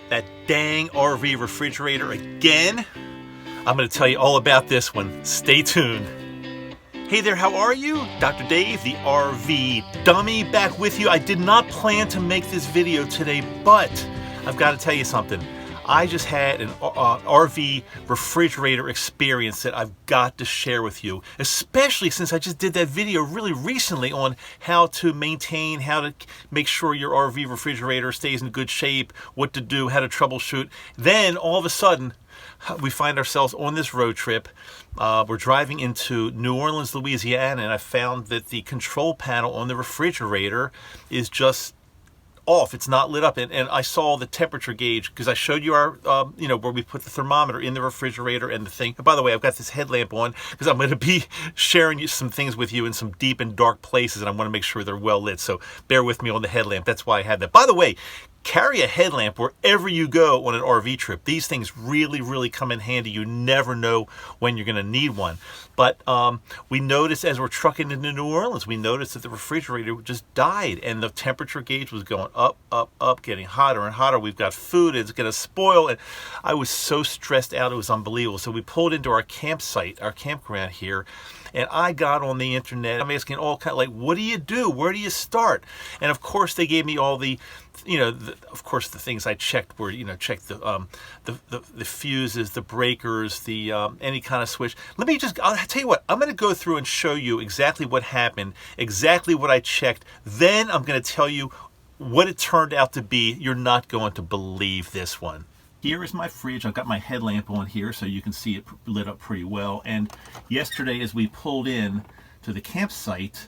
that dang RV refrigerator again? I'm going to tell you all about this one. Stay tuned. Hey there, how are you? Dr. Dave, the RV dummy, back with you. I did not plan to make this video today, but I've got to tell you something. I just had an RV refrigerator experience that I've got to share with you, especially since I just did that video really recently on how to maintain, how to make sure your RV refrigerator stays in good shape, what to do, how to troubleshoot. Then all of a sudden, we find ourselves on this road trip. We're driving into New Orleans, Louisiana, and I found that the control panel on the refrigerator is just off. It's not lit up, and I saw the temperature gauge because I showed you our where we put the thermometer in the refrigerator and the thing. And by the way, I've got this headlamp on because I'm going to be sharing some things with you in some deep and dark places, and I want to make sure they're well lit, so bear with me on the headlamp. That's why I had that. By the way, carry a headlamp wherever you go on an RV trip. These things really come in handy. You never know when you're going to need one. But we noticed as we're trucking into New Orleans, we noticed that the refrigerator just died and the temperature gauge was going up, getting hotter and hotter. We've got food, it's going to spoil. And I was so stressed out, it was unbelievable. So we pulled into our campsite, our campground here, and I got on the internet. I'm asking all kind of like, what do you do? Where do you start? And of course, they gave me all the, of course, the things I checked were, check the fuses, the breakers, the any kind of switch. I'll tell you what, I'm going to go through and show you exactly what happened, exactly what I checked. Then I'm going to tell you what it turned out to be. You're not going to believe this one. Here is my fridge. I've got my headlamp on here so you can see it lit up pretty well. And yesterday as we pulled in to the campsite,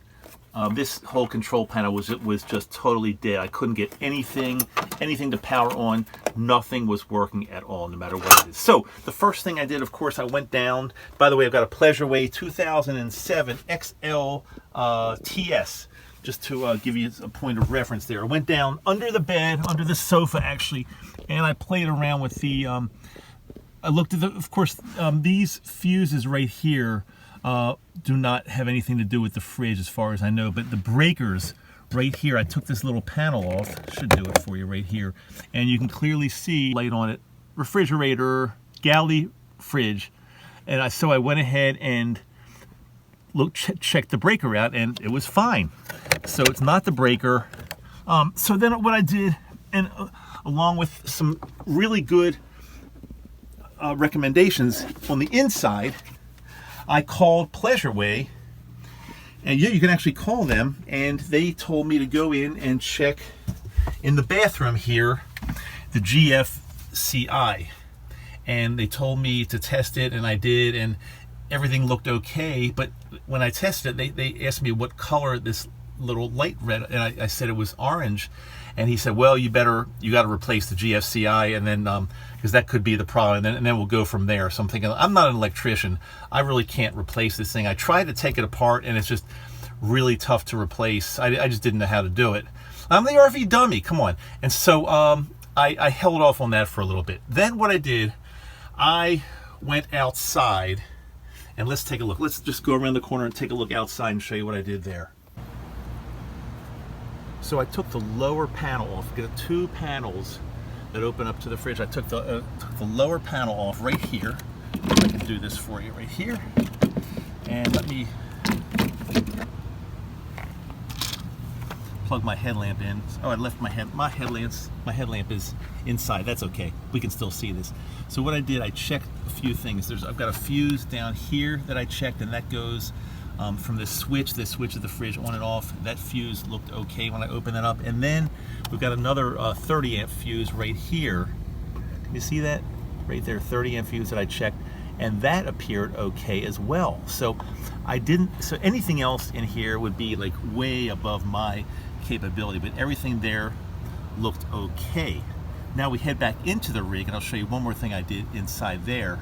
this whole control panel was just totally dead. I couldn't get anything to power on. Nothing was working at all, no matter what it is. So the first thing I did, of course, I went down. By the way, I've got a Pleasureway 2007 XL TS. Just to give you a point of reference there. I went down under the bed, under the sofa actually, and I played around with the, I looked at of course, these fuses right here do not have anything to do with the fridge as far as I know, but the breakers right here, I took this little panel off, should do it for you right here, and you can clearly see light on it, refrigerator, galley fridge, and so I went ahead and checked the breaker out, and it was fine. So it's not the breaker. So then what I did, and along with some really good recommendations on the inside, I called Pleasureway, and yeah, you can actually call them, and they told me to go in and check in the bathroom here the GFCI, and they told me to test it, and I did, and everything looked okay. But when I tested it, they asked me what color this little light red, and I said it was orange, and he said, well, you got to replace the GFCI, and then because that could be the problem, and then we'll go from there. So I'm thinking, I'm not an electrician, I really can't replace this thing. I tried to take it apart, and it's just really tough to replace. I just didn't know how to do it. I'm the RV dummy, come on. And so I held off on that for a little bit. Then what I did, I went outside, and let's take a look. Let's just go around the corner and take a look outside and show you what I did there. So I took the lower panel off. We've got two panels that open up to the fridge. I took the lower panel off right here. I can do this for you right here. And let me plug my headlamp in. Oh, I left my headlamp is inside. That's okay. We can still see this. So what I did, I checked a few things. I've got a fuse down here that I checked, and that goes from this switch of the fridge on and off. That fuse looked okay when I opened that up. And then we've got another 30 amp fuse right here. Can you see that? Right there, 30 amp fuse that I checked, and that appeared okay as well. So so anything else in here would be like way above my capability, but everything there looked okay. Now we head back into the rig, and I'll show you one more thing I did inside there.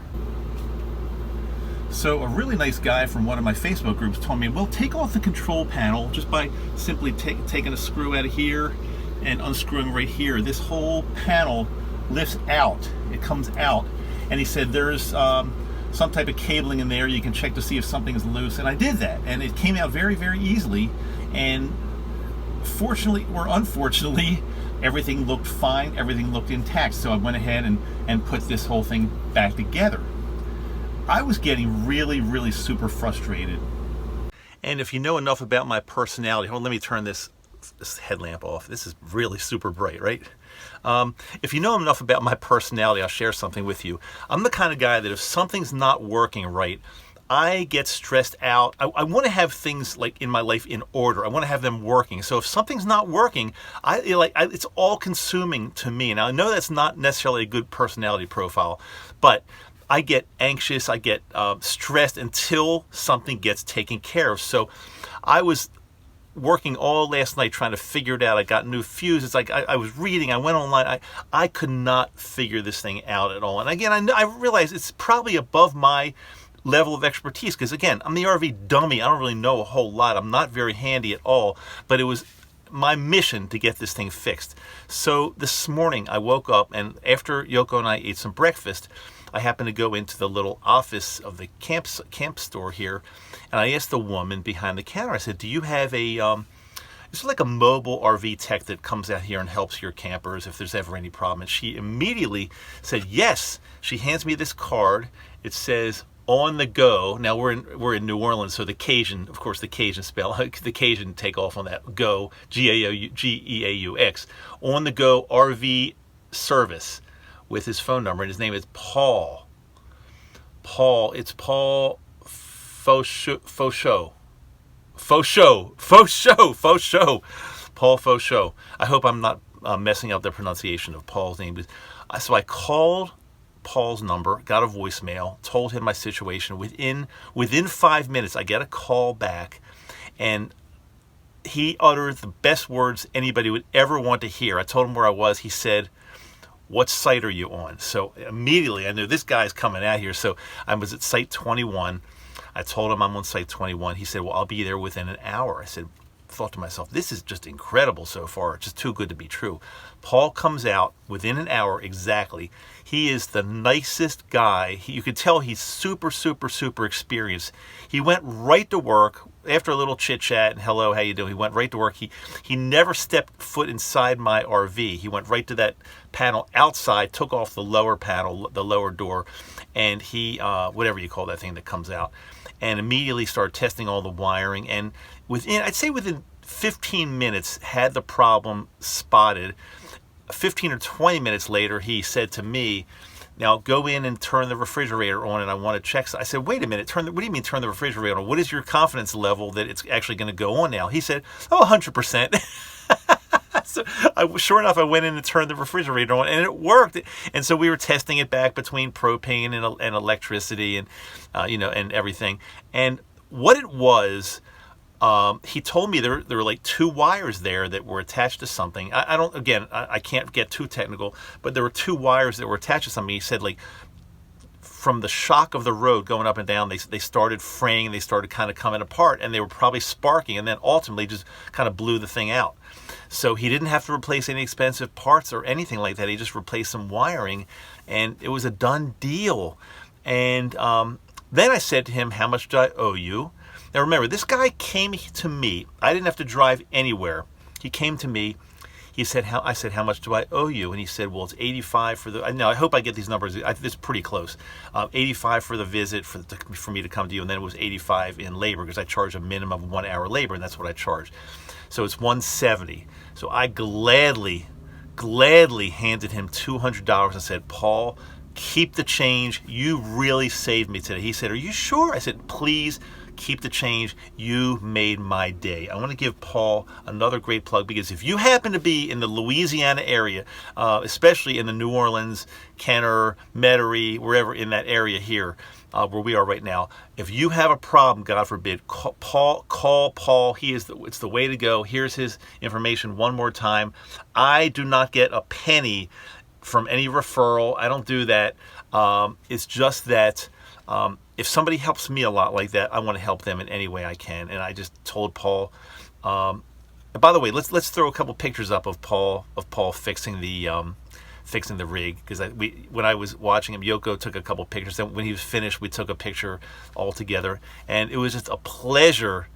So a really nice guy from one of my Facebook groups told me, well, take off the control panel just by simply taking a screw out of here and unscrewing right here. This whole panel lifts out, it comes out. And he said there's some type of cabling in there, you can check to see if something is loose. And I did that, and it came out very, very easily. And fortunately or unfortunately, everything looked fine, everything looked intact. So I went ahead and put this whole thing back together. I was getting really, really super frustrated. And if you know enough about my personality, hold on, let me turn this headlamp off. This is really super bright, right? If you know enough about my personality, I'll share something with you. I'm the kind of guy that if something's not working right, I get stressed out. I want to have things like in my life in order. I want to have them working. So if something's not working, it's all consuming to me. Now I know that's not necessarily a good personality profile, but I get anxious, I get stressed until something gets taken care of. So I was working all last night trying to figure it out. I got new fuse. It's like I was reading, I went online. I could not figure this thing out at all. And again, I realize it's probably above my level of expertise, because again, I'm the RV dummy. I don't really know a whole lot. I'm not very handy at all, but it was my mission to get this thing fixed. So this morning I woke up, and after Yoko and I ate some breakfast, I happened to go into the little office of the camp store here, and I asked the woman behind the counter, I said, do you have it's like a mobile RV tech that comes out here and helps your campers if there's ever any problem? And she immediately said yes. She hands me this card. It says on the go. Now we're in New Orleans, so the Cajun, of course, the Cajun spell, the Cajun take off on that. Go, Geaux, on the go RV service, with his phone number, and his name is Paul. It's Paul Fauchot. Paul Fauchot. I hope I'm not messing up the pronunciation of Paul's name. So I called Paul's number, got a voicemail, told him my situation. Within 5 minutes, I get a call back, and he uttered the best words anybody would ever want to hear. I told him where I was. He said, what site are you on? So immediately I knew this guy's coming out here. So I was at site 21. I told him I'm on site 21. He said, well, I'll be there within an hour. I thought to myself, this is just incredible so far. It's just too good to be true. Paul comes out within an hour exactly. He is the nicest guy. You could tell he's super, super, super experienced. He went right to work after a little chit chat and hello, how you doing? He went right to work. He never stepped foot inside my RV. He went right to that panel outside, took off the lower panel, the lower door, and he, whatever you call that thing that comes out, and immediately started testing all the wiring. And I'd say within 15 minutes, had the problem spotted. 15 or 20 minutes later, he said to me, now go in and turn the refrigerator on, and I want to check. I said, wait a minute, what do you mean turn the refrigerator on? What is your confidence level that it's actually going to go on now? He said, 100%. So sure enough, I went in and turned the refrigerator on, and it worked. And so we were testing it back between propane and electricity and, and everything. And what it was, he told me there were like two wires there that were attached to something. I can't get too technical, but there were two wires that were attached to something. He said, like, from the shock of the road going up and down, they started fraying, they started kind of coming apart, and they were probably sparking, and then ultimately just kind of blew the thing out. So he didn't have to replace any expensive parts or anything like that. He just replaced some wiring, and it was a done deal. And then I said to him, how much do I owe you? Now remember, this guy came to me. I didn't have to drive anywhere. He came to me. He said, I said, how much do I owe you? And he said, well, it's 85 for the, now I hope I get these numbers. It's pretty close. 85 for the visit for me to come to you. And then it was 85 in labor, because I charge a minimum of 1 hour labor, and that's what I charge. So it's 170. So I gladly handed him $200 and said, Paul, keep the change. You really saved me today. He said, are you sure? I said, please keep the change. You made my day. I want to give Paul another great plug, because if you happen to be in the Louisiana area, especially in the New Orleans, Kenner, Metairie, wherever in that area here, where we are right now, if you have a problem, God forbid, call Paul. It's the way to go. Here's his information one more time. I do not get a penny from any referral. I don't do that. It's just that if somebody helps me a lot like that, I want to help them in any way I can. And I just told Paul. By the way, let's throw a couple pictures up of Paul fixing the rig, because when I was watching him, Yoko took a couple pictures. Then when he was finished, we took a picture all together, and it was just a pleasure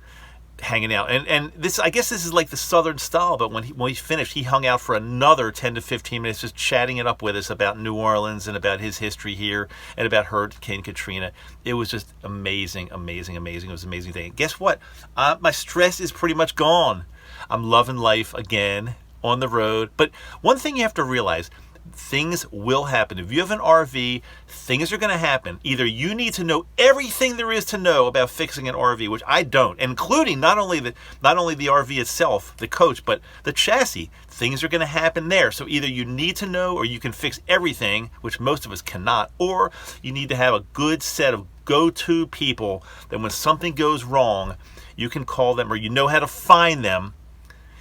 hanging out. And this, I guess this is like the Southern style, but when he finished, he hung out for another 10 to 15 minutes just chatting it up with us about New Orleans and about his history here and about Hurricane Katrina. It was just amazing, amazing, amazing. It was an amazing day. And guess what? My stress is pretty much gone. I'm loving life again on the road. But one thing you have to realize, things will happen. If you have an RV, things are going to happen. Either you need to know everything there is to know about fixing an RV, which I don't, including not only the RV itself, the coach, but the chassis. Things are going to happen there. So either you need to know, or you can fix everything, which most of us cannot, or you need to have a good set of go-to people that when something goes wrong, you can call them, or you know how to find them.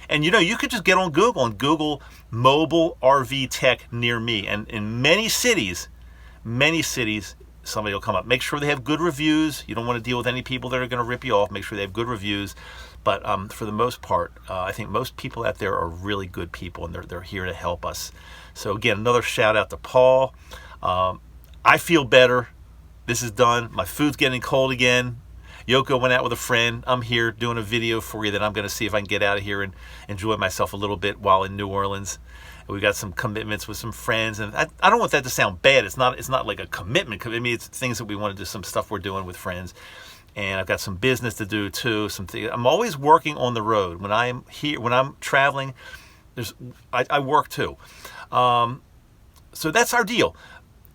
And you could just get on Google and Google mobile RV tech near me. And in many cities, somebody will come up. Make sure they have good reviews. You don't want to deal with any people that are going to rip you off. Make sure they have good reviews. But for the most part, I think most people out there are really good people, and they're here to help us. So again, another shout out to Paul. I feel better. This is done. My food's getting cold again. Yoko went out with a friend. I'm here doing a video for you that I'm going to see if I can get out of here and enjoy myself a little bit while in New Orleans. We've got some commitments with some friends, and I don't want that to sound bad. It's not like a commitment. I mean, it's things that we want to do, some stuff we're doing with friends. And I've got some business to do too. I'm always working on the road. When I'm here, when I'm traveling, I work too. So that's our deal.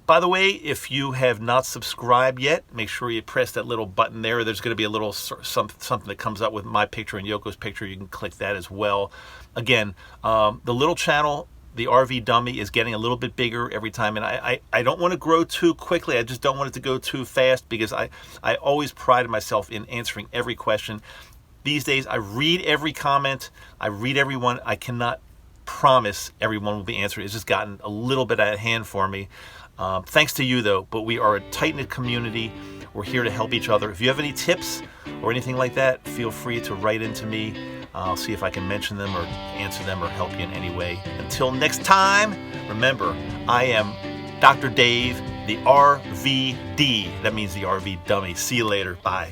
By the way, if you have not subscribed yet, make sure you press that little button there. There's going to be a little something that comes up with my picture and Yoko's picture. You can click that as well. Again, the little channel, the RV Dummy, is getting a little bit bigger every time. And I don't want to grow too quickly. I just don't want it to go too fast, because I always prided myself in answering every question. These days, I read every comment. I read everyone. I cannot promise everyone will be answered. It's just gotten a little bit out of hand for me. Thanks to you, though, but we are a tight-knit community. We're here to help each other. If you have any tips or anything like that, feel free to write into me. I'll see if I can mention them or answer them or help you in any way. Until next time, remember, I am Dr. Dave, the RVD. That means the RV Dummy. See you later. Bye.